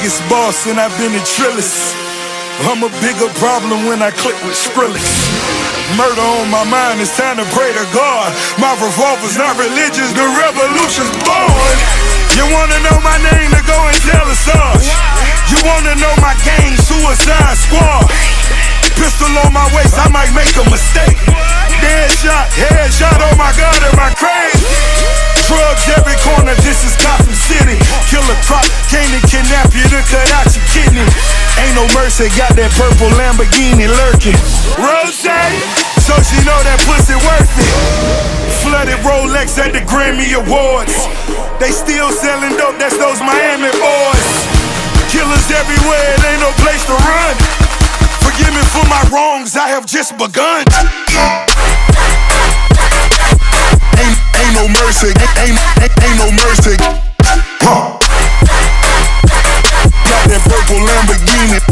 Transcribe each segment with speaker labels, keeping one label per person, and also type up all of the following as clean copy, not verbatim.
Speaker 1: biggest boss and I've been a trillist. I'm a bigger problem when I click with Skrillex. Murder on my mind, it's time to pray to God. My revolver's not religious, the revolution's born. You wanna know my name, to go and tell us us. You wanna know my gang, Suicide Squad. Pistol on my waist, I might make a mistake. Headshot, oh my God, am I crazy? Drugs every corner, this is Gotham City. Killer Croc came to kidnap you to cut out your kidney. Ain't no mercy, got that purple Lamborghini lurking. Rose, so she know that pussy worth it. Flooded Rolex at the Grammy Awards. They still selling dope, that's those Miami boys. Killers everywhere, it ain't no place to run. Forgive me for my wrongs, I have just begun. Ain't no mercy, ain't no mercy. Huh. Got that purple Lamborghini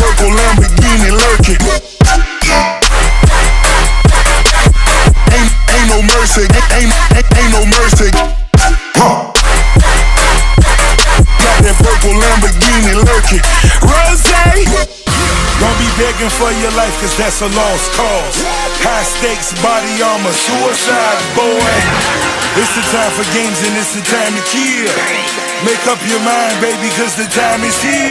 Speaker 1: lurking. Ain't no mercy, ain't no mercy. Huh. Got that purple Lamborghini lurking. Rose, don't be begging for your life, cause that's a lost cause. High stakes, body armor, suicide, boy. It's the time for games and it's the time to kill. Make up your mind, baby, cause the time is here.